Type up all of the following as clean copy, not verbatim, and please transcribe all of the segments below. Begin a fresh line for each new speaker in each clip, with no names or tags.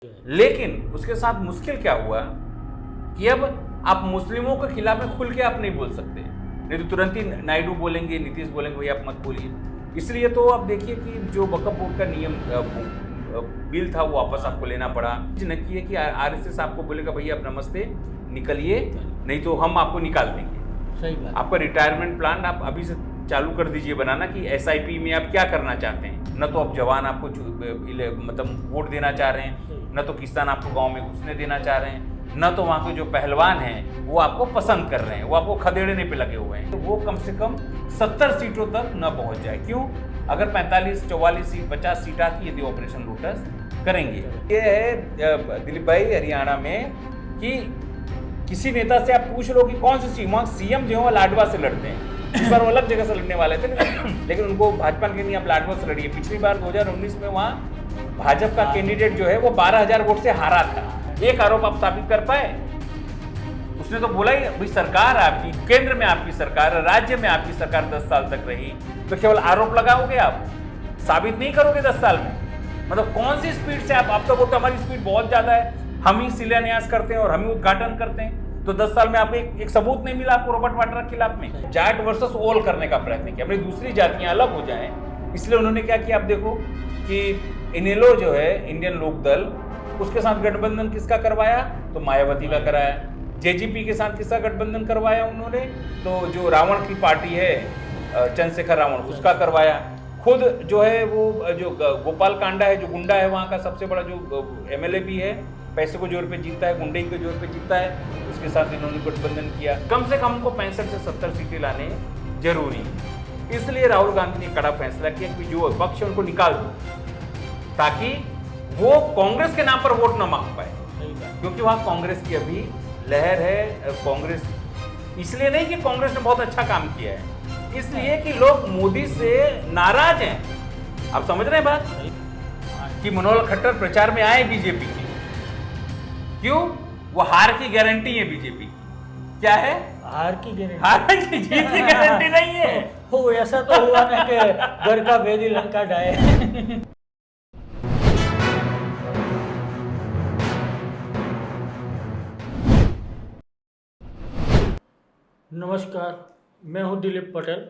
लेकिन उसके साथ मुश्किल क्या हुआ कि अब आप मुस्लिमों के खिलाफ में खुल के आप नहीं बोल सकते, नहीं तो तुरंत ही नायडू बोलेंगे, नीतीश बोलेंगे भैया आप मत बोलिए। इसलिए तो आप देखिए कि जो वक्फ बोर्ड का नियम बिल था वो वापस आपको लेना पड़ा। नक्की है कि आरएसएस आपको बोलेगा भैया आप नमस्ते निकलिए, नहीं तो हम आपको निकाल देंगे।
सही बात।
आपका रिटायरमेंट प्लान आप अभी से चालू कर दीजिए बनाना कि एसआईपी में आप क्या करना चाहते हैं। न तो आप जवान आपको मतलब वोट देना चाह रहे हैं, न तो किसान आपको गांव में घुसने देना चाह रहे हैं, न तो वहाँ के जो पहलवान हैं वो आपको पसंद कर रहे हैं, वो आपको खदेड़ने पे लगे हुए हैं। तो वो कम से कम 70 सीटों तक न पहुँच जाए। क्यों? अगर 45, 44 सीट, 50 सीट आती है तो ऑपरेशन लोटस करेंगे। ये है दिलीप भाई हरियाणा में कि किसी नेता से आप पूछ लो कि कौन सी सीट, वहाँ सीएम जो है लाडवा से लड़ते हैं। इस बार वो अलग जगह से लड़ने वाले थे लेकिन उनको भाजपा के नहीं आप लाडवा से लड़िए। पिछली बार 2019 में वहाँ भाजपा का कैंडिडेट जो है वो 12,000 वोट से हारा था। एक आरोप आप साबित कर पाए? उसने तो बोला ही भाई सरकार आपकी, केंद्र में आपकी सरकार, राज्य में आपकी सरकार 10 साल तक रही, तो केवल आरोप लगाओगे आप, साबित नहीं करोगे 10 साल में। मतलब कौन सी स्पीड से आप तो बोलते हमारी स्पीड बहुत ज्यादा है, हम ही शिलान्यास करते हैं और हम ही उद्घाटन करते हैं, तो 10 साल में आपको एक सबूत नहीं मिला आपको रॉबर्ट वाड्रा के खिलाफ में। जाट वर्सेस ऑल करने का प्रयत्न किया, अपनी दूसरी जातियां अलग हो जाएं, इसलिए उन्होंने क्या किया आप देखो कि इनेलो जो है इंडियन लोकदल, उसके साथ गठबंधन किसका करवाया? तो मायावती का कराया। जेजेपी के साथ किसका गठबंधन करवाया उन्होंने? तो जो रावण की पार्टी है चंद्रशेखर रावण, उसका करवाया। खुद जो है वो जो गोपाल कांडा है, जो गुंडा है वहाँ का सबसे बड़ा जो एमएलए भी है, पैसे को जोर पे जीतता है, गुंडे के जोर पे जीतता है, उसके साथ इन्होंने गठबंधन किया। कम से कम हमको 65 से 70 सीटें लाने जरूरी है। इसलिए राहुल गांधी ने कड़ा फैसला किया कि जो विपक्ष है उनको निकाल दो, ताकि वो कांग्रेस के नाम पर वोट न मांग पाए, क्योंकि वहां कांग्रेस की अभी लहर है। कांग्रेस इसलिए नहीं कि कांग्रेस ने बहुत अच्छा काम किया है, इसलिए कि लोग मोदी से नाराज हैं। आप समझ रहे हैं बात कि मनोहर खट्टर प्रचार में आए बीजेपी के, क्यों? वो हार की गारंटी है बीजेपी। क्या है?
हार की गारंटी,
हार की, जीत की गारंटी नहीं है।
हो ऐसा तो हुआ ना कि घर का वेदी लंका डाए। नमस्कार, मैं हूं दिलीप पटेल।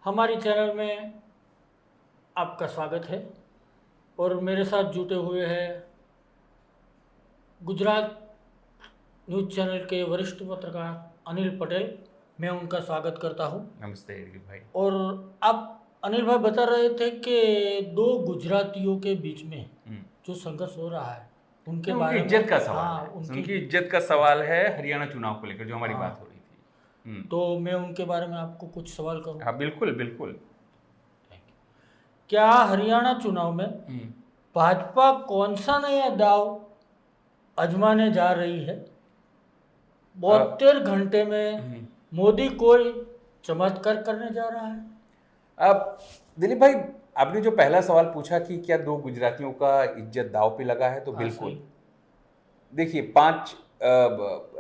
हमारी चैनल में आपका स्वागत है और मेरे साथ जुटे हुए हैं गुजरात न्यूज़ चैनल के वरिष्ठ पत्रकार अनिल पटेल। मैं उनका स्वागत करता हूं।
नमस्ते दिलीप भाई।
और आप अनिल भाई बता रहे थे कि दो गुजरातियों के बीच में जो संघर्ष हो रहा है उनके बारे में,
इज्जत का सवाल
हाँ,
है, उनकी इज्जत का सवाल है हरियाणा चुनाव को लेकर जो हमारी बात हो रही थी।
तो मैं उनके बारे में आपको कुछ सवाल करूँ?
हाँ बिल्कुल बिल्कुल।
क्या हरियाणा चुनाव में भाजपा कौन सा नया दाव आजमाने जा रही है? 72 घंटे में मोदी कोई चमत्कार करने जा रहा है?
अब दिलीप भाई, आपने जो पहला सवाल पूछा कि क्या दो गुजरातियों का इज्जत दाव पे लगा है, तो बिल्कुल। देखिए 5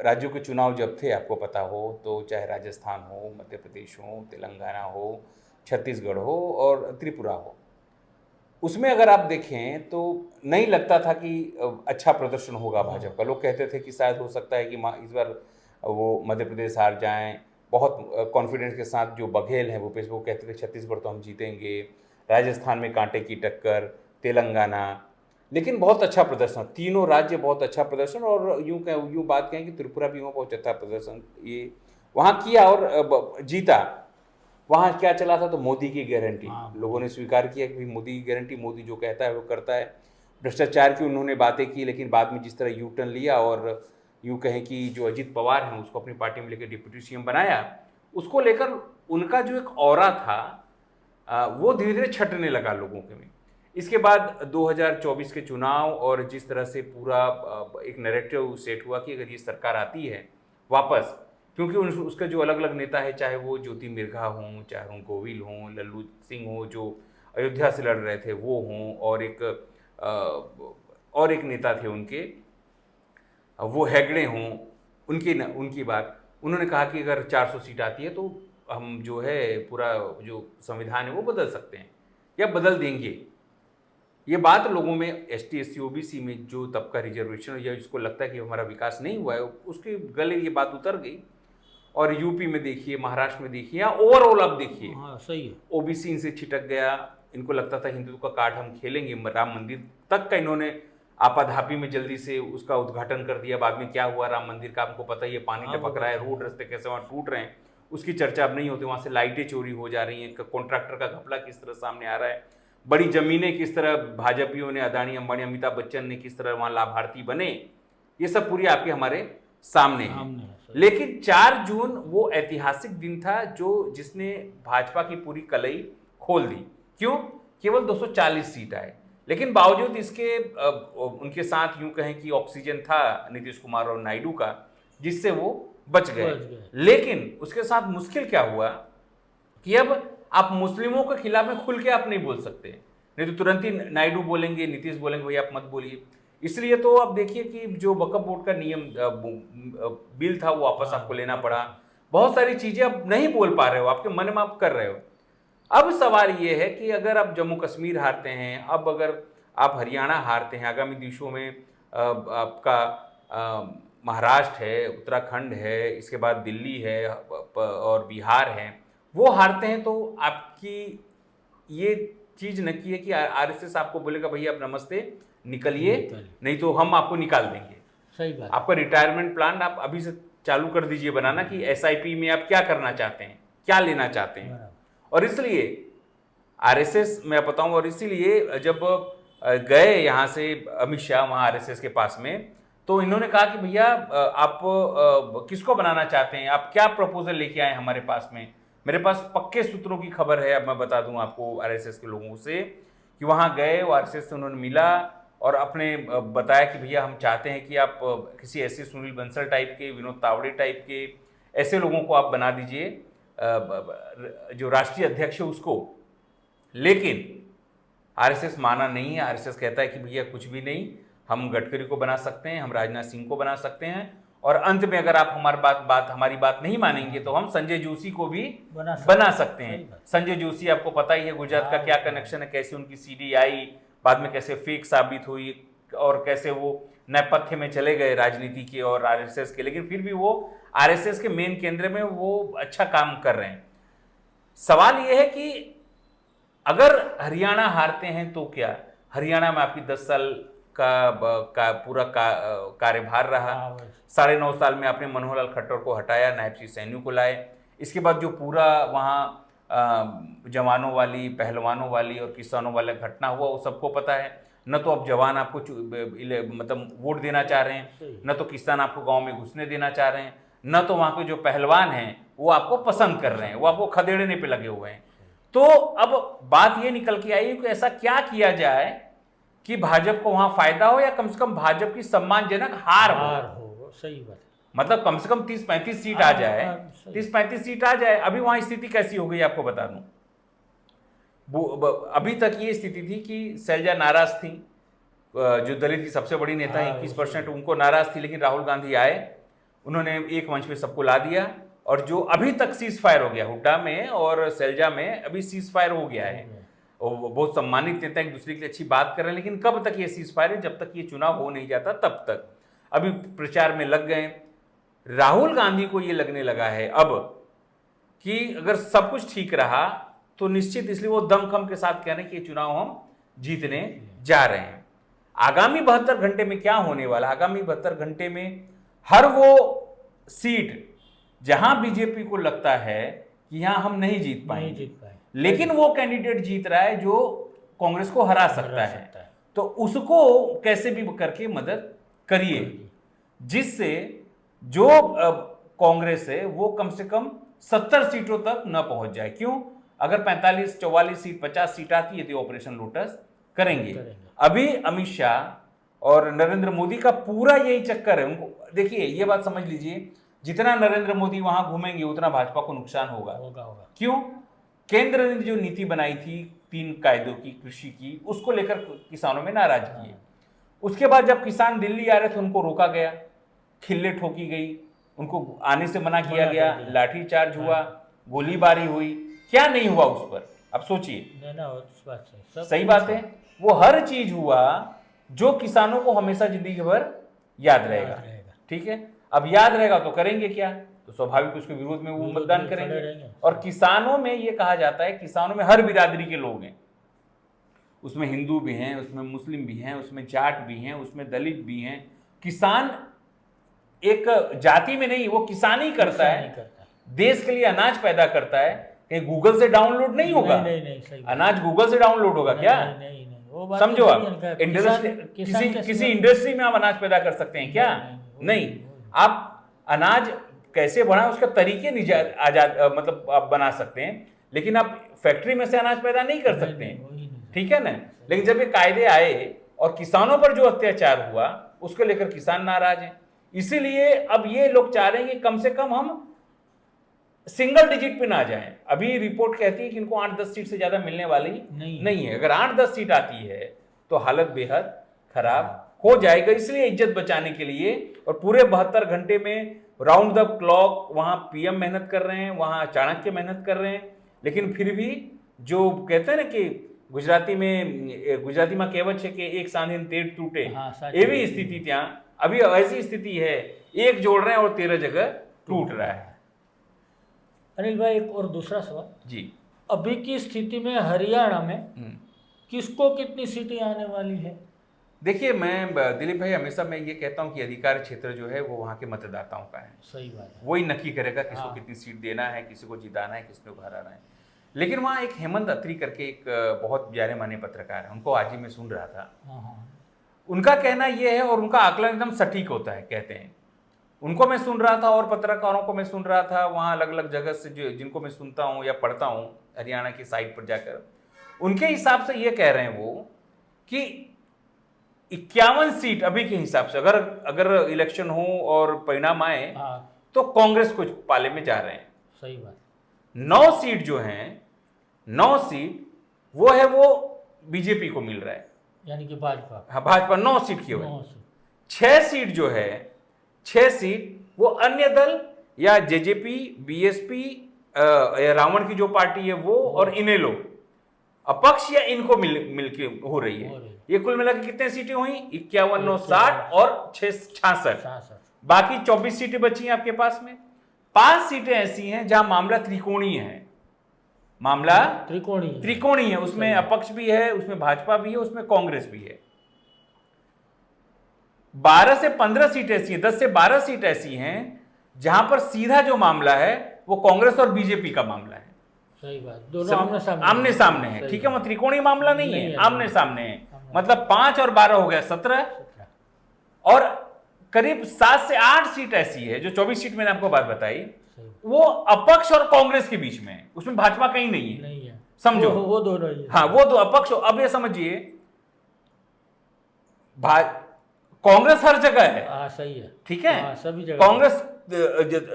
राज्यों के चुनाव जब थे, आपको पता हो तो, चाहे राजस्थान हो, मध्य प्रदेश हो, तेलंगाना हो, छत्तीसगढ़ हो और त्रिपुरा हो, उसमें अगर आप देखें तो नहीं लगता था कि अच्छा प्रदर्शन होगा भाजपा का। लोग कहते थे कि शायद हो सकता है कि इस बार वो मध्य प्रदेश हार जाएं। बहुत कॉन्फिडेंस के साथ जो बघेल हैं भूपेश, वो कहते थे छत्तीसगढ़ तो हम जीतेंगे, राजस्थान में कांटे की टक्कर, तेलंगाना, लेकिन बहुत अच्छा प्रदर्शन, तीनों राज्य बहुत अच्छा प्रदर्शन। और यूँ बात कहें कि त्रिपुरा भी बहुत अच्छा प्रदर्शन ये वहाँ किया और जीता। वहाँ क्या चला था? तो मोदी की गारंटी। लोगों ने स्वीकार किया कि मोदी की गारंटी, मोदी जो कहता है वो करता है। भ्रष्टाचार की उन्होंने बातें की, लेकिन बाद में जिस तरह यू टर्न लिया और यूँ कहें कि जो अजित पवार हैं उसको अपनी पार्टी में लेकर डिप्टी सीएम बनाया, उसको लेकर उनका जो एक ऑरा था वो धीरे धीरे छटने लगा लोगों के में। इसके बाद 2024 के चुनाव और जिस तरह से पूरा एक नैरेटिव सेट हुआ कि अगर ये सरकार आती है वापस, क्योंकि उसके जो अलग अलग नेता है, चाहे वो ज्योति मिर्घा हों, चाहे वो गोविल हों, लल्लू सिंह हो जो अयोध्या से लड़ रहे थे वो हों, और एक नेता थे उनके, वो हेगड़े हों, उनकी बात उन्होंने कहा कि अगर 400 सीट आती है तो हम जो है पूरा जो संविधान है वो बदल सकते हैं या बदल देंगे। ये बात लोगों में एसटी एससी ओबीसी में जो तबका रिजर्वेशन या जिसको लगता है कि हमारा विकास नहीं हुआ है, उसके गले ये बात उतर गई। और यूपी में देखिए, महाराष्ट्र में देखिए, या ओवरऑल अब देखिए,
हाँ सही है।
ओबीसी इनसे छिटक गया। इनको लगता था हिंदुत्व का कार्ड हम खेलेंगे, राम मंदिर तक का इन्होंने आपाधापी में जल्दी से उसका उद्घाटन कर दिया। बाद में क्या हुआ राम मंदिर का आपको पता ही है, पानी टपक रहा है, रोड रास्ते कैसे वहाँ टूट रहे हैं, उसकी चर्चा अब नहीं होती। वहाँ से लाइटें चोरी हो जा रही हैं, कॉन्ट्रैक्टर का घपला किस तरह सामने आ रहा है, बड़ी जमीनें किस तरह भाजपाइयों ने, अदानी अंबानी, अमिताभ बच्चन ने किस तरह वहाँ लाभार्थी बने, ये सब पूरी आपके हमारे सामने है। लेकिन 4 जून वो ऐतिहासिक दिन था जिसने भाजपा की पूरी कलई खोल दी। क्यों? केवल 240 सीट आए, लेकिन बावजूद इसके उनके साथ यूं कहें कि ऑक्सीजन था नीतीश कुमार और नायडू का, जिससे वो बच गए। लेकिन उसके साथ मुश्किल क्या हुआ कि अब आप मुस्लिमों के खिलाफ में खुल के आप नहीं बोल सकते, नहीं तो तुरंत ही नायडू बोलेंगे, नीतीश बोलेंगे भैया आप मत बोलिए। इसलिए तो अब देखिए कि जो वक्फ बोर्ड का नियम बिल था वो वापस आपको लेना पड़ा। बहुत सारी चीजें अब नहीं बोल पा रहे हो, आपके मन में आप कर रहे हो। अब सवाल ये है कि अगर आप जम्मू कश्मीर हारते हैं, अब अगर आप हरियाणा हारते हैं, आगामी दिवसों में आपका महाराष्ट्र है, उत्तराखंड है, इसके बाद दिल्ली है और बिहार है, वो हारते हैं, तो आपकी ये चीज न की है कि आरएसएस आपको बोलेगा भैया आप नमस्ते निकलिए, नहीं तो हम आपको निकाल देंगे।
सही बात। आपका
रिटायरमेंट प्लान आप अभी से चालू कर दीजिए बनाना कि एसआईपी में आप क्या करना चाहते हैं, क्या लेना चाहते हैं। और इसलिए आरएसएस मैं बताऊं, और इसीलिए जब गए यहाँ से अमित शाह वहाँ आरएसएस के पास में, तो इन्होंने कहा कि भैया आप किसको बनाना चाहते हैं, आप क्या प्रपोजल लेके आए हमारे पास में। मेरे पास पक्के सूत्रों की खबर है, अब मैं बता दूं आपको आरएसएस के लोगों से, कि वहाँ गए, वो आरएसएस से उन्होंने मिला और अपने बताया कि भैया हम चाहते हैं कि आप किसी ऐसे सुनील बंसल टाइप के, विनोद तावड़े टाइप के ऐसे लोगों को आप बना दीजिए जो राष्ट्रीय अध्यक्ष है उसको। लेकिन आरएसएस माना नहीं है। आरएसएस कहता है कि भैया कुछ भी नहीं, हम गडकरी को बना सकते हैं, हम राजनाथ सिंह को बना सकते हैं, और अंत में अगर आप हमारी बात नहीं मानेंगे तो हम संजय जोशी को भी बना सकते हैं। संजय जोशी आपको पता ही है गुजरात का क्या कनेक्शन है, कैसे उनकी सीडी आई, बाद में कैसे फेक साबित हुई और कैसे वो नेपथ्य में चले गए राजनीति के और आरएसएस के, लेकिन फिर भी वो आरएसएस के मेन केंद्र में वो अच्छा काम कर रहे हैं। सवाल ये है कि अगर हरियाणा हारते हैं तो क्या, हरियाणा में आपकी 10 साल का पूरा कार्यभार रहा, 9.5 साल में आपने मनोहर लाल खट्टर को हटाया, नायब श्री सैनी को लाए, इसके बाद जो पूरा वहाँ जवानों वाली, पहलवानों वाली और किसानों वाला घटना हुआ वो सबको पता है। न तो अब जवान आपको मतलब वोट देना चाह रहे हैं, न तो किसान आपको गांव में घुसने देना चाह रहे हैं, न तो वहाँ के जो पहलवान हैं वो आपको पसंद कर रहे हैं, वो आपको खदेड़ने पे लगे हुए हैं। तो अब बात ये निकल के आई कि ऐसा क्या किया जाए कि भाजपा को वहां फायदा हो, या कम से कम भाजपा की सम्मानजनक हार हो।
सही बात है।
मतलब कम से कम 30-35 सीट आ जाए, 30-35 सीट आ जाए। अभी वहां स्थिति कैसी हो गई आपको बता दूं, अभी तक ये स्थिति थी कि शैलजा नाराज थी, जो दलित की सबसे बड़ी नेता है, 21% उनको नाराज थी, लेकिन राहुल गांधी आए, उन्होंने एक मंच पे सबको ला दिया, और जो अभी तक सीज फायर हो गया हुड्डा में और शैलजा में, अभी सीज फायर हो गया है। बहुत सम्मानित नेता एक दूसरे के लिए अच्छी बात कर रहे हैं, लेकिन कब तक ये सीज फायर है, जब तक ये चुनाव हो नहीं जाता तब तक। अभी प्रचार में लग गए। राहुल गांधी को ये लगने लगा है अब कि अगर सब कुछ ठीक रहा तो निश्चित, इसलिए वो दमखम के साथ कह रहे हैं कि ये चुनाव हम जीतने जा रहे हैं। आगामी 72 घंटे में क्या होने वाला, आगामी 72 घंटे में हर वो सीट जहां बीजेपी को लगता है कि यहां हम नहीं जीत पाएंगे, लेकिन वो कैंडिडेट जीत रहा है जो कांग्रेस को हरा सकता है, तो उसको कैसे भी करके मदद करिए, जिससे जो कांग्रेस है वो कम से कम 70 सीटों तक न पहुंच जाए। क्यों? अगर 45-44 सीट 50 सीट आती है तो ऑपरेशन लोटस करेंगे। अभी अमित शाह और नरेंद्र मोदी का पूरा यही चक्कर है। उनको देखिए, ये बात समझ लीजिए, जितना नरेंद्र मोदी वहां घूमेंगे उतना भाजपा को नुकसान होगा। क्यों? केंद्र ने जो नीति बनाई थी 3 कायदों की, कृषि की, उसको लेकर किसानों में नाराजगी है। उसके बाद जब किसान दिल्ली आ रहे थे उनको रोका गया, खिल्ले ठोकी गई, उनको आने से मना किया गया, लाठीचार्ज हुआ, गोलीबारी हुई, क्या नहीं हुआ उस पर? अब सोचिए।
सही
बात है। वो हर चीज हुआ जो किसानों को हमेशा जिंदगी भर याद रहेगा। ठीक है, अब याद रहेगा तो करेंगे क्या, तो स्वाभाविक उसके विरोध में वो मतदान करेंगे। और किसानों में ये कहा जाता है, किसानों में हर बिरादरी के लोग हैं, उसमें हिंदू भी हैं, उसमें मुस्लिम भी हैं, उसमें जाट भी हैं, उसमें दलित भी हैं। किसान एक जाति में नहीं, वो किसानी करता है, देश के लिए अनाज पैदा करता है। कहीं गूगल से डाउनलोड नहीं होगा, अनाज गूगल से डाउनलोड होगा क्या? समझो आप, इंडस्ट्री किसी इंडस्ट्री में आप अनाज पैदा कर सकते हैं क्या? नहीं। आप अनाज कैसे बढ़ाएं उसका तरीके आजाद मतलब आप बना सकते हैं, लेकिन आप फैक्ट्री में से अनाज पैदा नहीं कर सकते हैं। ठीक है ना? लेकिन जब ये कायदे आए और किसानों पर जो अत्याचार हुआ उसको लेकर किसान नाराज हैं। इसीलिए अब ये लोग चाह रहे हैं कि कम से कम हम सिंगल डिजिट पे ना जाएं। अभी रिपोर्ट कहती है कि इनको 8-10 सीट से ज्यादा मिलने वाली नहीं है। अगर 8-10 सीट आती है तो हालत बेहद खराब हो जाएगा। इसलिए इज्जत बचाने के लिए और पूरे 72 घंटे में राउंड द क्लॉक वहां पीएम मेहनत कर रहे हैं, वहां चाणक्य मेहनत कर रहे हैं, लेकिन फिर भी जो कहते हैं ना कि गुजराती में कહેવત છે કે एक सांधे 13 टूटे, એવી स्थिति ત્યાં अभी ऐसी स्थिति है, एक जोड़ रहे हैं और 13 जगह टूट रहा है।
अनिल भाई, एक और दूसरा सवाल
जी,
अभी की स्थिति में हरियाणा में किसको कितनी सीटें आने वाली है?
देखिए, मैं दिलीप भाई हमेशा मैं ये कहता हूँ कि अधिकार क्षेत्र जो है वो वहाँ के मतदाताओं का है।
सही बात है,
वही नक्की करेगा किसको कितनी सीट देना है, किसी को जिताना है, किसको हराना है। लेकिन वहाँ एक हेमंत अत्री करके एक बहुत जाने माने पत्रकार है, उनको आज ही मैं सुन रहा था। उनका कहना यह है, और उनका आकलन एकदम सटीक होता है, कहते हैं। उनको मैं सुन रहा था और पत्रकारों को मैं सुन रहा था वहाँ अलग अलग जगह से, जो जिनको मैं सुनता हूँ या पढ़ता हूँ हरियाणा की साइट पर जाकर, उनके हिसाब से ये कह रहे हैं वो कि 51 सीट अभी के हिसाब से अगर इलेक्शन हो और परिणाम आए तो कांग्रेस को पाले में जा रहे हैं।
सही बात।
9 सीट जो हैं, 9 सीट वो है वो बीजेपी को मिल रहा है,
यानी कि भाजपा।
हाँ, भाजपा 9 सीट की हुई। 6 सीट जो है, 6 सीट वो अन्य दल या जेजेपी, बीएसपी, रावण की जो पार्टी है वो और इनेलो अपक्ष या इनको मिलके हो रही है। ये कुल मिलाकर कितने सीटें हुई? 51, 9, 60 और 6, 66। बाकी 24 सीटें बची हैं आपके पास में। 5 सीटें ऐसी हैं जहां मामला त्रिकोणीय है, मामला त्रिकोणीय है। उसमें अपक्ष भी है, उसमें भाजपा भी है, उसमें कांग्रेस भी है। 12 से 15 सीट ऐसी है, 10 से 12 सीट ऐसी हैं जहां पर सीधा जो मामला है वो कांग्रेस और बीजेपी का मामला है।
सही बात, दोनों
आमने सामने है। ठीक है, वो त्रिकोणीय मामला नहीं है, आमने सामने है। मतलब 5 और 12 हो गया 17, और करीब 7 से 8 सीट ऐसी है, जो 24 सीट मैंने आपको बात बताई, वो अपक्ष और कांग्रेस के बीच में है। उसमें भाजपा कहीं नहीं है, समझो।
वो दोनों ही है।
हाँ, वो दो अपक्ष। अब ये समझिए, कांग्रेस हर जगह है।
सही है,
ठीक है,
सभी जगह
कांग्रेस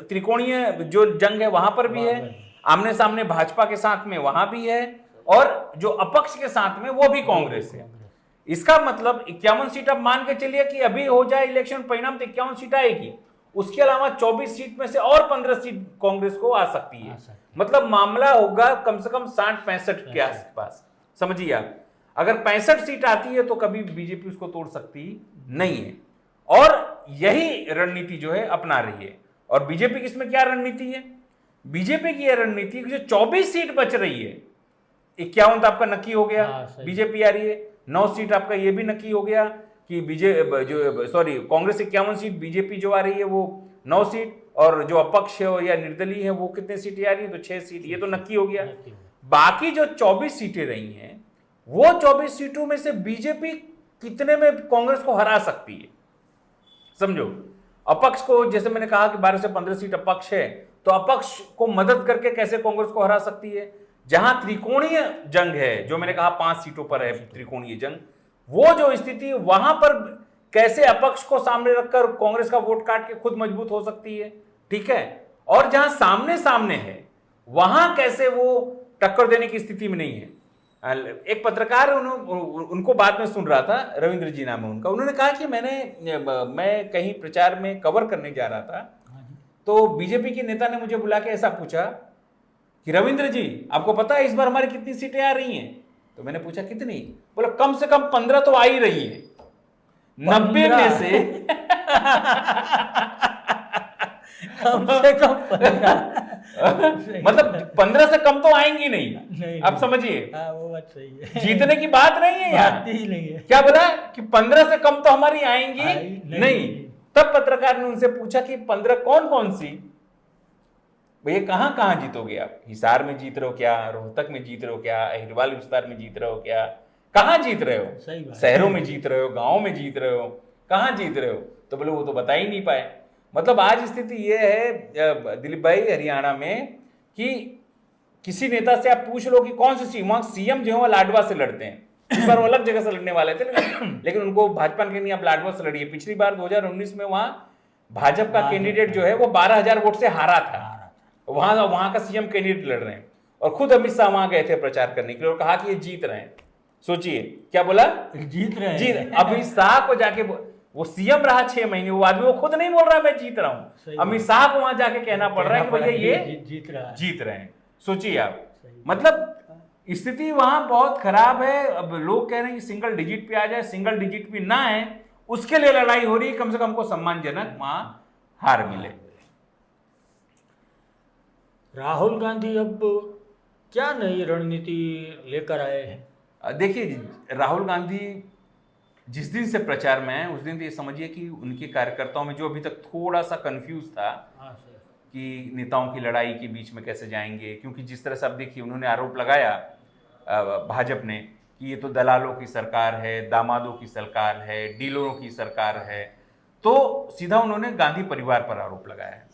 त्रिकोणीय जो जंग है वहां पर भी है, आमने सामने भाजपा के साथ में वहां भी है, और जो अपक्ष के साथ में वो भी कांग्रेस है। इसका मतलब 51 सीट अब मान के चलिए कि अभी हो जाए इलेक्शन परिणाम तो 51 सीट आएगी। उसके अलावा 24 सीट में से और 15 सीट कांग्रेस को आ सकती है। मतलब मामला होगा कम से कम 60-65 के आसपास, समझिए आप। अगर 65 सीट आती है तो कभी बीजेपी उसको तोड़ सकती नहीं है, और यही रणनीति जो है अपना रही है। और बीजेपी की इसमें क्या रणनीति है? बीजेपी की यह रणनीति कि जो 24 सीट बच रही है, 51 तो आपका नक्की हो गया, बीजेपी आ रही है। 9 सीट आपका ये भी नक्की हो गया कि कांग्रेस 51 सीट, बीजेपी जो आ रही है वो 9 सीट, और जो अपक्ष है या निर्दलीय है वो कितने सीटें आ रही है? तो 6 सीट। ये तो नक्की हो गया। बाकी जो 24 सीटें रही हैं, वो 24 सीटों में से बीजेपी कितने में कांग्रेस को हरा सकती है, समझो। अपक्ष को, जैसे मैंने कहा कि 12 से 15 सीट अपक्ष है, तो अपक्ष को मदद करके कैसे कांग्रेस को हरा सकती है? जहां त्रिकोणीय जंग है, जो मैंने कहा 5 सीटों पर है त्रिकोणीय जंग, वो जो स्थिति, वहां पर कैसे अपक्ष को सामने रखकर कांग्रेस का वोट काट के खुद मजबूत हो सकती है। ठीक है, और जहां सामने सामने है वहां कैसे वो टक्कर देने की स्थिति में नहीं है। एक पत्रकार, उनको बाद में सुन रहा था, रविंद्र जी नाम है उनका, उन्होंने कहा कि मैं कहीं प्रचार में कवर करने जा रहा था, तो बीजेपी के नेता ने मुझे बुला के ऐसा पूछा कि रविंद्र जी, आपको पता है इस बार हमारी कितनी सीटें आ रही हैं? तो मैंने पूछा कितनी, बोला कम से कम 15 तो आ ही रही है, 90 में से
कम से कम 15
मतलब 15 से कम तो आएंगी नहीं, आप समझिए।
हाँ, वो बात सही है,
जीतने की बात नहीं है यार,
बात ही नहीं है।
क्या बोला कि 15 से कम तो हमारी आएंगी नहीं।
नहीं।
तब पत्रकार ने उनसे पूछा कि 15 कौन कौन सी, भैया कहां कहां जीतोगे आप, हिसार में जीत रहे हो क्या, रोहतक में जीत रहे हो क्या, अहिरवाल विस्तार में जीत रहे हो क्या, कहां जीत रहे हो,
सही बात,
शहरों में जीत रहे हो, गांव में जीत रहे हो, कहां जीत रहे हो, तो बोले वो तो बता ही नहीं पाए। मतलब आज स्थिति ये है दिलीप भाई हरियाणा में कि किसी नेता से आप पूछ लो कि कौन सी सीट, वहां सीएम जो है लाडवा से लड़ते हैं, इस बार वो अलग जगह से लड़ने वाले थे लेकिन उनको भाजपा ने नहीं, आप लाडवा से लड़िए। पिछली बार 2019 में वहां भाजपा का कैंडिडेट जो है वो 12,000 वोट से हारा था, वहां का सीएम कैंडिडेट लड़ रहे हैं, और खुद अमित शाह वहां गए थे प्रचार करने के लिए और कहा कि ये जीत रहे हैं। सोचिए क्या बोला,
जीत रहे हैं,
जीत। अमित शाह को जाके, वो सीएम रहा 6 महीने, वो आदमी वो खुद नहीं बोल रहा मैं जीत रहा हूं, अमित शाह को वहां जाके कहना पड़ रहा है कि भैया ये जीत रहे हैं। सोचिए आप, मतलब स्थिति वहां बहुत खराब है। अब लोग कह रहे हैं कि सिंगल डिजिट पे आ जाए, सिंगल डिजिट भी ना है, उसके लिए लड़ाई हो रही है, कम से कम को सम्मानजनक वहां हार मिले।
राहुल गांधी अब क्या नई रणनीति लेकर आए हैं?
देखिए, राहुल गांधी जिस दिन से प्रचार में है उस दिन तो ये समझिए कि उनके कार्यकर्ताओं में जो अभी तक थोड़ा सा कंफ्यूज था कि नेताओं की लड़ाई के बीच में कैसे जाएंगे, क्योंकि जिस तरह से आप देखिए उन्होंने आरोप लगाया भाजपा ने कि ये तो दलालों की सरकार है, दामादों की सरकार है, डीलरों की सरकार है, तो सीधा उन्होंने गांधी परिवार पर आरोप लगाया है।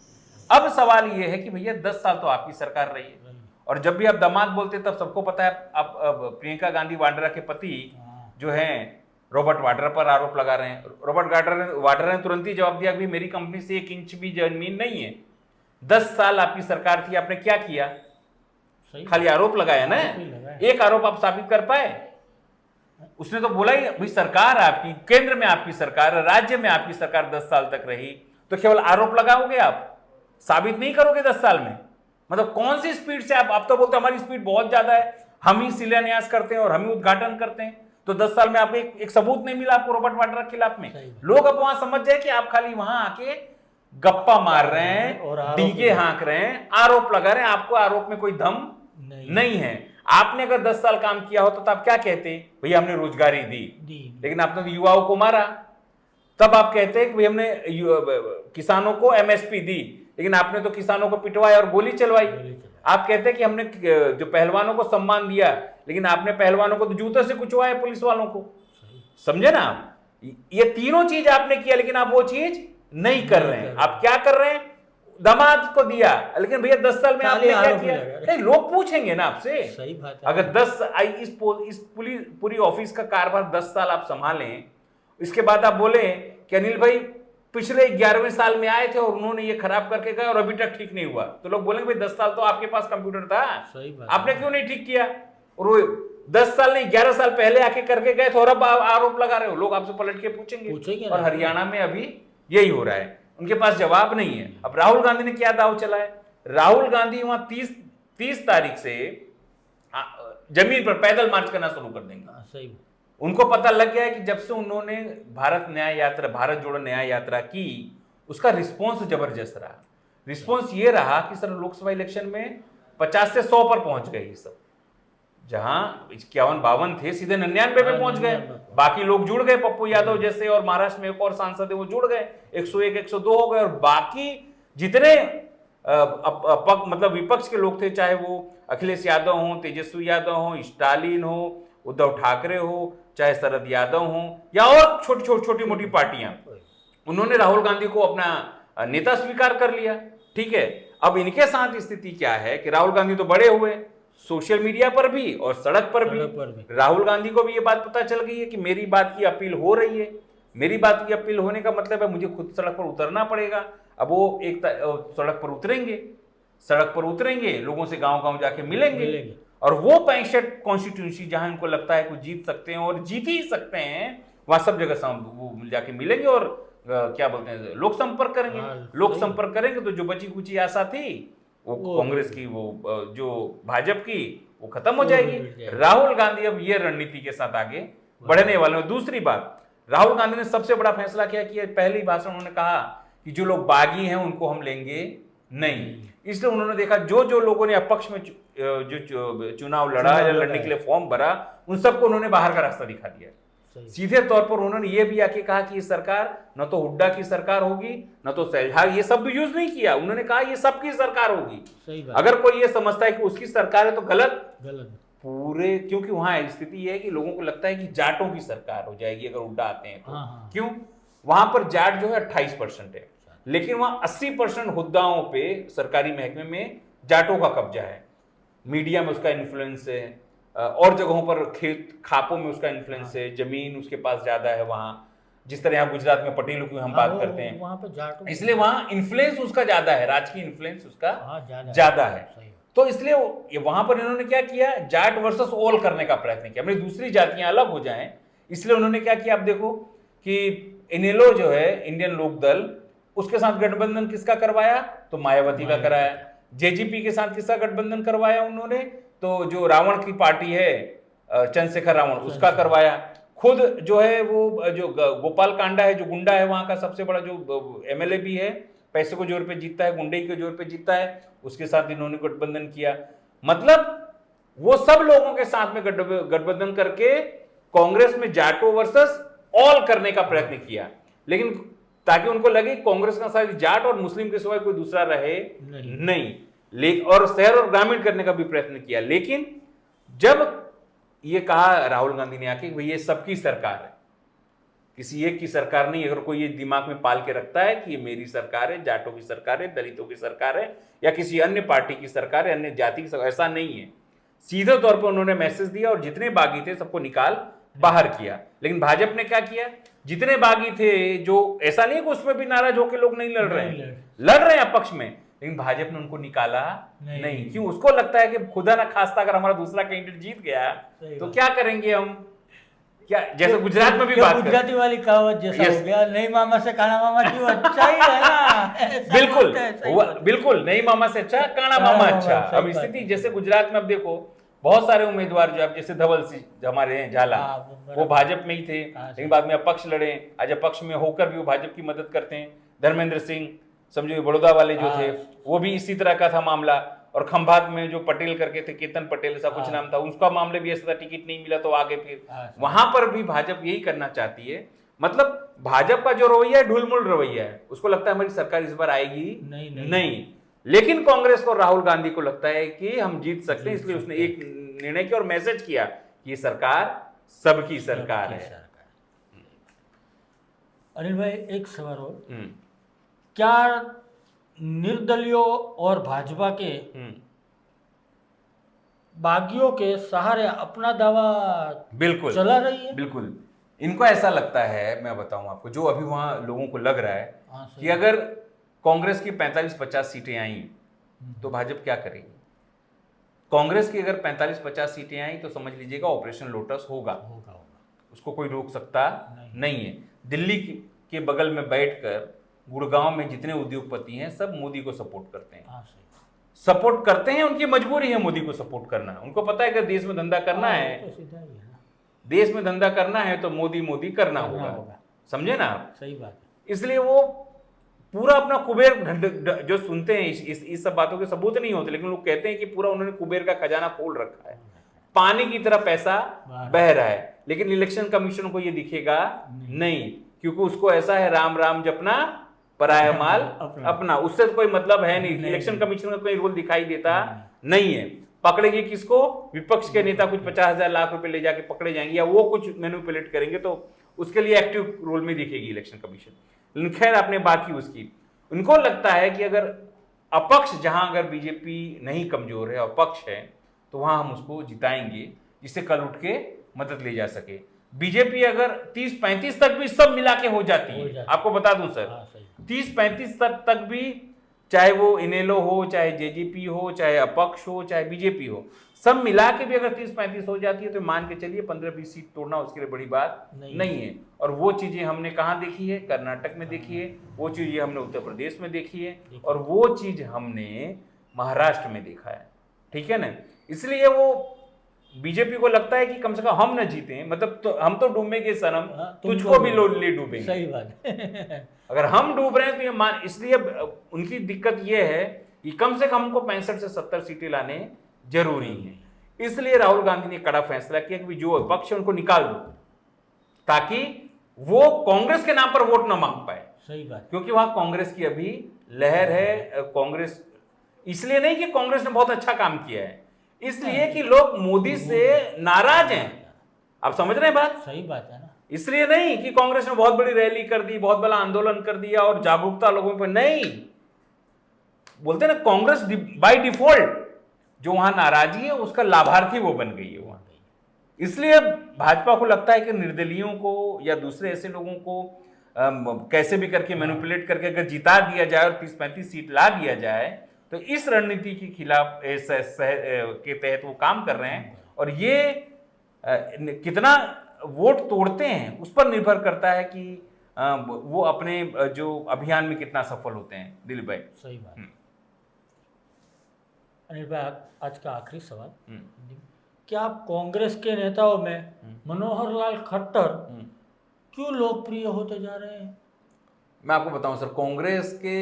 अब सवाल ये है कि भैया 10 साल तो आपकी सरकार रही है, और जब भी आप दामाद बोलते तब सबको पता है आप प्रियंका गांधी वाड्रा के पति जो हैं रॉबर्ट वाड्रा पर आरोप लगा रहे हैं। रॉबर्ट वाड्रा ने तुरंत ही जवाब दिया कि मेरी कंपनी से 1 इंच भी जमीन नहीं है। 10 साल आपकी सरकार थी, आपने क्या किया? खाली आरोप लगाया ना, एक आरोप आप साबित कर पाए? उसने तो बोला ही भाई सरकार आपकी, केंद्र में आपकी सरकार, राज्य में आपकी सरकार 10 साल तक रही, तो केवल आरोप लगाओगे आप, साबित नहीं करोगे 10 साल में? मतलब कौन सी स्पीड से आप तो बोलते हमारी स्पीड बहुत ज्यादा है, हम ही शिलान्यास करते हैं और हम ही उद्घाटन करते हैं, तो 10 साल में आपको एक सबूत नहीं मिला आपको रॉबर्ट वाड्रा के खिलाफ में। लोग अब वहां समझ जाए कि आप खाली वहां आके गप्पा मार रहे हैं और डीजे हाँक रहे हैं, आरोप लगा रहे हैं, आपको आरोप में कोई दम नहीं है। आपने अगर 10 साल काम किया होता तो आप क्या कहते, भैया हमने रोजगारी दी, लेकिन आपने तो युवाओं को मारा। तब आप कहते कि भाई हमने किसानों को एमएसपी दी, लेकिन आपने तो किसानों को पिटवाया और गोली चलवाई। आप कहते हैं कि हमने जो पहलवानों को सम्मान दिया, लेकिन आपने पहलवानों को तो जूते से कुचवाया पुलिस वालों को। समझे ना आप, ये तीनों चीज आपने किया, लेकिन आप वो चीज नहीं कर रहे हैं। आप क्या कर रहे हैं? दामाद को दिया, लेकिन भैया 10 साल में आपने क्या किया? नहीं, लोग पूछेंगे ना आपसे।
सही बात है।
अगर 10 इस पूरी ऑफिस का कारभार 10 साल आप संभालें, इसके बाद आप बोले कि अनिल भाई पिछले 11वें साल में आए थे और उन्होंने ये खराब करके गए और अभी तक ठीक नहीं हुआ, तो लोग बोलेंगे भाई 10 साल तो आपके पास कंप्यूटर था, आपने क्यों नहीं ठीक किया? और वो 10 साल नहीं 11 साल पहले आके करके गए तो और अब आरोप लगा रहे हो, लोग आपसे पलट के पूछेंगे। और हरियाणा में अभी यही हो रहा है, उनके पास जवाब नहीं है। अब राहुल गांधी ने क्या दाव चला है? राहुल गांधी वहां 30 तारीख से जमीन पर पैदल मार्च करना शुरू कर देंगे।
सही।
उनको पता लग गया है कि जब से उन्होंने भारत जोड़ो न्याय यात्रा की, उसका रिस्पॉन्स जबरदस्त रहा। रिस्पॉन्स ये रहा कि सर लोकसभा इलेक्शन में 50 से 100 पर पहुंच गए ये सब, जहां 51-52 थे सीधे 99 पे पहुंच गए। बाकी लोग जुड़ गए, पप्पू यादव जैसे, और महाराष्ट्र में एक और सांसद है वो जुड़ गए, 101 102 हो गए। और बाकी जितने मतलब विपक्ष के लोग थे, चाहे वो अखिलेश यादव हो, तेजस्वी यादव हो, स्टालिन हो, उद्धव ठाकरे हो, चाहे शरद यादव हो, या और छोटी मोटी पार्टियां, उन्होंने राहुल गांधी को अपना नेता स्वीकार कर लिया। ठीक है, अब इनके साथ स्थिति क्या है कि राहुल गांधी तो बड़े हुए सोशल मीडिया पर भी और सड़क पर भी। राहुल गांधी को भी ये बात पता चल गई है कि मेरी बात की अपील हो रही है। मेरी बात की अपील होने का मतलब है मुझे खुद सड़क पर उतरना पड़ेगा। अब वो एक सड़क पर उतरेंगे, लोगों से गांव जाके मिलेंगे, और वो 65 कॉन्स्टिट्यूंसी जहां उनको लगता है कि जीत सकते हैं और जीत ही सकते हैं, वहां सब जगह वो जाके मिलेंगे और क्या बोलते हैं, लोक संपर्क करेंगे। लोक संपर्क करेंगे तो जो बची कुची आशा थी वो कांग्रेस की, वो जो भाजपा की, वो खत्म हो जाएगी। राहुल गांधी अब ये रणनीति के साथ आगे बढ़ने वाले हैं। दूसरी बात, राहुल गांधी ने सबसे बड़ा फैसला किया कि पहले ही भाषण उन्होंने कहा कि जो लोग बागी हैं उनको हम लेंगे नहीं। इसलिए उन्होंने देखा जो लोगों ने अपक्ष में जो चुनाव लड़ा या लड़ने के लिए फॉर्म भरा, उन सबको उन्होंने बाहर का रास्ता दिखा दिया। सीधे तौर पर उन्होंने ये भी आके कहा कि ये सरकार न तो हुड्डा की सरकार होगी न तो सहजल, ये सब भी यूज नहीं किया। उन्होंने कहा ये सबकी सरकार होगी। अगर कोई ये समझता है कि उसकी सरकार है तो गलत पूरे, क्योंकि वहां स्थिति ये है कि लोगों को लगता है कि जाटों की सरकार हो जाएगी अगर हुड्डा आते हैं तो। क्यों? वहां पर जाट जो है 28% है, लेकिन वहां 80% हुद्दाओं पे सरकारी महकमे में जाटों का कब्जा है। मीडिया में उसका इन्फ्लुएंस है, और जगहों पर खेत खापों में उसका इन्फ्लुएंस है, जमीन उसके पास ज्यादा है वहां। जिस तरह यहाँ गुजरात में पटेलों की हम बात करते हैं,
वहां पे जाटों,
इसलिए वहां इन्फ्लुएंस उसका ज्यादा है, राजकीय इन्फ्लुएंस उसका ज्यादा है। तो इसलिए वहां पर इन्होंने क्या किया, जाट वर्सेस ऑल करने का प्रयत्न किया, अपनी दूसरी जातियां अलग हो जाएं। इसलिए उन्होंने क्या किया, आप देखो कि इनेलो जो है इंडियन लोक दल, उसके साथ गठबंधन किसका करवाया, तो मायावती का कराया। जेजेपी के साथ किसका गठबंधन करवाया उन्होंने, तो जो रावण की पार्टी है चंद्रशेखर रावण, उसका करवाया। खुद जो है वो जो गोपाल कांडा है, जो गुंडा है वहां का सबसे बड़ा जो एमएलए भी है, पैसे को जोर पे जीतता है, गुंडे के जोर पे जीतता है, उसके साथ इन्होंने गठबंधन किया। मतलब वो सब लोगों के साथ में गठबंधन करके कांग्रेस में जाटो वर्सेस ऑल करने का प्रयत्न किया, लेकिन ताकि उनको लगे कांग्रेस का साथ जाट और मुस्लिम के सिवाय कोई दूसरा रहे नहीं। और शहर और ग्रामीण करने का भी प्रयत्न किया। लेकिन जब ये कहा राहुल गांधी ने आके भाई ये सबकी सरकार है, किसी एक की सरकार नहीं, अगर कोई ये दिमाग में पाल के रखता है कि ये मेरी सरकार है, जाटों की सरकार है, दलितों की सरकार है, या किसी अन्य पार्टी की सरकार है, अन्य जाति की सरकार, ऐसा नहीं है। सीधे तौर पर उन्होंने मैसेज दिया और जितने बागी थे सबको निकाल बाहर किया। लेकिन भाजपा ने क्या किया, जितने बागी थे, जो ऐसा नहीं कि उसमें भी नाराज होकर लोग नहीं लड़ रहे हैं, लड़ रहे हैं अपक्ष में, लेकिन भाजपा ने उनको निकाला नहीं। क्यों? उसको लगता है कि खुदा ना खास्ता अगर हमारा दूसरा कैंडिडेट जीत गया तो क्या करेंगे हम, क्या जैसे गुजरात में भी बात
गुजराती वाली कहावत जैसा हो गया, नहीं मामा से काना मामा क्यों, अच्छा ही है ना।
बिल्कुल नहीं मामा से अच्छा काना मामा अच्छा। अब स्थिति जैसे गुजरात में अब देखो बहुत सारे उम्मीदवार जो अब जैसे धवल सिंह हमारे हैं झाला, वो भाजपा में ही थे, लेकिन बाद में अपक्ष लड़े, आज अपक्ष में होकर भी वो भाजपा की मदद करते हैं। धर्मेंद्र सिंह समझो बड़ौदा वाले जो थे, वो भी इसी तरह का था मामला। और खंभात में जो पटेल करके थे, केतन पटेल ऐसा कुछ नाम था, उसका मामले भी ऐसा था, टिकट नहीं मिला तो आगे फिर वहां पर भी भाजपा यही करना चाहती है। मतलब भाजपा का जो रवैया है ढुलमुल रवैया है, उसको लगता है हमारी सरकार इस बार आएगी नहीं। लेकिन कांग्रेस को राहुल गांधी को लगता है कि हम जीत सकते हैं, इसलिए उसने एक निर्णय किया और मैसेज किया कि ये सरकार सबकी सरकार है।
अनिल भाई एक सवाल हो, क्या निर्दलियों और भाजपा के बागियों के सहारे अपना दावा
बिल्कुल
चला रही है?
बिल्कुल, इनको ऐसा लगता है, मैं बताऊं आपको, जो अभी वहां लोगों को लग रहा है कि अगर कांग्रेस की 45-50 सीटें आई तो भाजपा क्या करेगी। कांग्रेस की अगर 45-50 सीटें आई तो समझ लीजिएगा ऑपरेशन लोटस होगा, उसको कोई रोक सकता नहीं है। दिल्ली के बगल में बैठकर गुड़गांव में जितने उद्योगपति हैं सब मोदी को सपोर्ट करते हैं, सपोर्ट करते हैं, उनकी मजबूरी है मोदी को सपोर्ट करना। उनको पता है कि देश में धंधा करना है, देश में धंधा करना है तो मोदी करना होगा, समझे ना आप?
सही बात है।
इसलिए वो पूरा अपना कुबेर, जो सुनते हैं इस सब बातों के सबूत नहीं होते, लेकिन लोग कहते हैं कि पूरा उन्होंने कुबेर का खजाना खोल रखा है, पानी की तरह पैसा बह रहा है। लेकिन इलेक्शन कमीशन को ये दिखेगा नहीं, क्योंकि उसको ऐसा है राम राम जपना पराया माल अपना, उससे तो कोई मतलब है नहीं। इलेक्शन कमीशन का कोई रोल दिखाई देता नहीं है। पकड़ेगी किसको? विपक्ष के नेता कुछ 50,000 लाख रुपए ले जाके पकड़े जाएंगे, या वो कुछ मैनिपुलेट करेंगे, तो उसके लिए एक्टिव रोल में दिखेगी इलेक्शन कमीशन। लेकिन खैर आपने बात की उसकी, उनको लगता है कि अगर अपक्ष, जहां अगर बीजेपी नहीं कमजोर है, अपक्ष है, तो वहां हम उसको जिताएंगे, जिससे कल उठ के मदद ले जा सके। बीजेपी अगर 30-35 तक भी सब मिला के हो जाती है, आपको बता दूं सर, 30-35 तक भी, चाहे वो इनेलो हो, चाहे जेजेपी हो, चाहे अपक्ष हो, चाहे बीजेपी हो, सब मिला के भी अगर 30-35 हो जाती है तो मान के चलिए 15-20 सीट तोड़ना उसके लिए बड़ी बात नहीं है। और वो चीजें हमने कहाँ देखी है? कर्नाटक में देखी है, वो चीजें हमने उत्तर प्रदेश में देखी है, और वो चीज हमने महाराष्ट्र में देखा है। ठीक है ना। इसलिए वो बीजेपी को लगता है कि कम से कम हम न जीते, मतलब तो हम तो डूबेंगे सनम, तुझको भी ले डूबेंगे।
सही बात है।
अगर हम डूब रहे हैं तो ये मान, इसलिए उनकी दिक्कत ये है कि कम से कम हमको 65 से 70 सीटें लाने जरूरी है। इसलिए राहुल गांधी ने कड़ा फैसला किया कि जो विपक्ष है उनको निकाल दो, ताकि वो कांग्रेस के नाम पर वोट न मांग पाए।
सही बात,
क्योंकि वहां कांग्रेस की अभी लहर है। कांग्रेस इसलिए नहीं कि कांग्रेस ने बहुत अच्छा काम किया है, इसलिए कि लोग मोदी से नाराज हैं। आप समझ रहे हैं बात?
सही बात है ना।
इसलिए नहीं कि कांग्रेस ने बहुत बड़ी रैली कर दी, बहुत बड़ा आंदोलन कर दिया और जागरूकता लोगों पर, नहीं। बोलते ना कांग्रेस बाय डिफॉल्ट जो वहां नाराजगी है उसका लाभार्थी वो बन गई है वहां। इसलिए भाजपा को लगता है कि निर्दलीयों को या दूसरे ऐसे लोगों को कैसे भी करके मैनिपुलेट करके अगर जिता दिया जाए और 30-35 सीट ला दिया जाए, तो इस रणनीति के खिलाफ के तहत वो काम कर रहे हैं। और ये कितना वोट तोड़ते हैं उस पर निर्भर करता है कि वो अपने जो अभियान में कितना सफल होते हैं। दिलीप भाई,
सही बात। अनिल भाई, आज का आखिरी सवाल, क्या आप कांग्रेस के नेताओं में मनोहर लाल खट्टर क्यों लोकप्रिय होते जा रहे हैं?
मैं आपको बताऊं सर, कांग्रेस के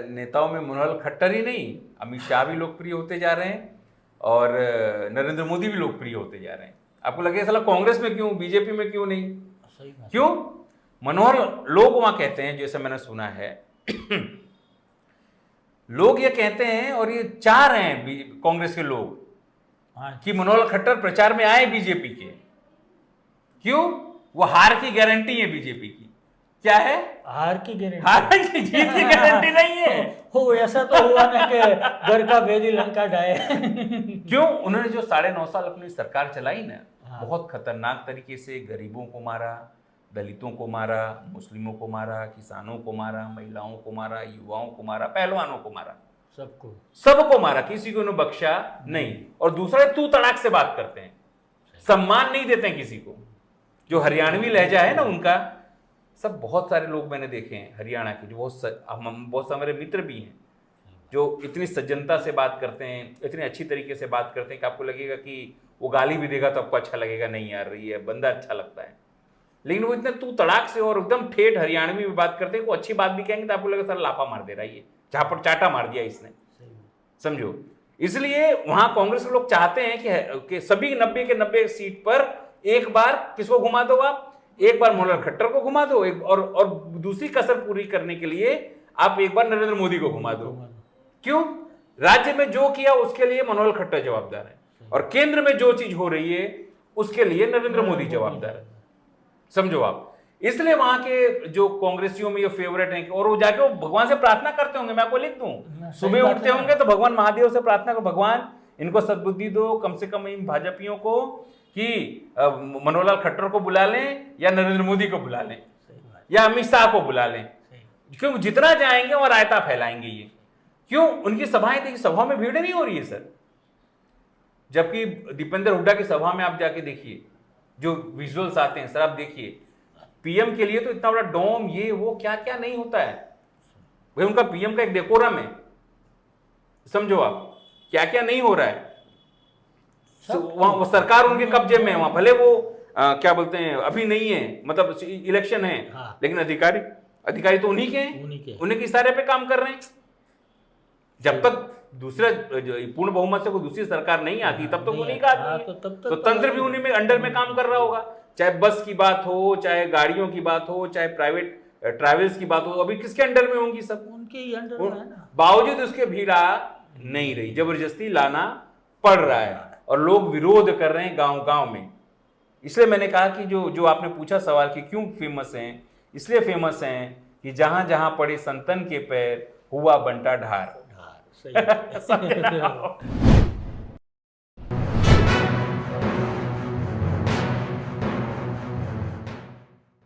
नेताओं में मनोहर खट्टर ही नहीं, अमित शाह भी लोकप्रिय होते जा रहे हैं और नरेंद्र मोदी भी लोकप्रिय होते जा रहे हैं। आपको लगेगा साला कांग्रेस में क्यों, बीजेपी में क्यों नहीं?
सही बात।
क्यों? मनोहर, लोग वहां कहते हैं, जैसे मैंने सुना है लोग ये कहते हैं और ये चाह रहे हैं कांग्रेस के लोग कि मनोहर खट्टर प्रचार में आए बीजेपी के। क्यों? वो हार की गारंटी है बीजेपी की। क्या है?
हार की गारंटी,
हार की, जीत की गारंटी नहीं है।
हो ऐसा तो हुआ ना कि घर का भेदी लंका ढाए।
क्यों? उन्होंने जो 9.5 साल अपनी सरकार चलाई ना, बहुत खतरनाक तरीके से गरीबों को मारा, दलितों को मारा, मुस्लिमों को मारा, किसानों को मारा, महिलाओं को मारा, युवाओं को मारा, पहलवानों को मारा, सबको मारा, किसी को उन्होंने बख्शा नहीं। और दूसरा, तू तड़ाक से बात करते हैं, सम्मान नहीं देते हैं किसी को। जो हरियाणवी लहजा है ना उनका, सब बहुत सारे लोग मैंने देखे हैं हरियाणा के, जो बहुत सारे मित्र भी हैं, जो इतनी सज्जनता से बात करते हैं, इतनी अच्छी तरीके से बात करते हैं कि आपको लगेगा कि वो गाली भी देगा तो आपको अच्छा लगेगा, नहीं यार ये बंदा अच्छा लगता है। लेकिन वो इतने तू तड़ाक से और एकदम ठेठ हरियाणवी में बात करते हैं, को अच्छी बात भी कहेंगे तो आपको लगेगा सर लाफा मार दे रहा है, ये जहां पर चाटा मार दिया इसने, समझो। इसलिए वहां कांग्रेस के लोग चाहते हैं कि सभी 90 के 90 सीट पर एक बार किसको घुमा दो आप, एक बार मनोहर खट्टर को घुमा दो, और दूसरी कसर पूरी करने के लिए आप एक बार नरेंद्र मोदी को घुमा दो। क्यों? राज्य में जो किया उसके लिए मनोहर खट्टर जवाबदार है, और केंद्र में जो चीज हो रही है उसके लिए नरेंद्र मोदी जवाबदार है, समझो आप। इसलिए वहां के जो कांग्रेसियों में ये फेवरेट हैं, और वो जाके वो भगवान से प्रार्थना करते होंगे, मैं आपको लिख दूं, सुबह उठते होंगे तो भगवान महादेव से प्रार्थना करो, भगवान इनको सद्बुद्धि दो, कम से कम इन भाजपियों को कि मनोहर लाल खट्टर को बुला लें या नरेंद्र मोदी को बुला लें या अमित शाह को बुला लें, क्योंकि जितना जाएंगे और रायता फैलाएंगे ये। क्यों? उनकी सभाएं देखिए, सभा में भीड़ नहीं हो रही है सर, जबकि दीपेंद्र हुड्डा की सभा में आप जाके देखिए जो विजुअल्स आते हैं सर, आप देखिए पीएम के लिए तो इतना बड़ा डोम, ये वो क्या क्या नहीं होता है भाई, उनका पीएम का एक डेकोरम है, समझो आप क्या क्या नहीं हो रहा है वहां। वो सरकार उनके कब्जे में है वहां, भले वो क्या बोलते हैं अभी नहीं है, मतलब इलेक्शन है, लेकिन अधिकारी तो उन्हीं के हैं, उन्हीं के इशारे पे काम कर रहे हैं। जब तक दूसरा पूर्ण बहुमत से कोई दूसरी सरकार नहीं आती तब तो वो नहीं आती, तो तंत्र भी उन्हीं में अंडर में काम कर रहा होगा, चाहे बस की बात हो, चाहे गाड़ियों की बात हो, चाहे प्राइवेट ट्रैवल्स की बात हो, अभी किसके अंडर में होंगी? सब
उनके ही अंडर में है ना।
बावजूद उसके भीड़ आ नहीं रही, जबरदस्ती लाना पड़ रहा है और लोग विरोध कर रहे हैं गांव गांव में। इसलिए मैंने कहा कि जो आपने पूछा सवाल कि क्यों फेमस हैं, इसलिए फेमस हैं कि जहां जहां पड़े संतन के पैर हुआ बंटा ढार।
सही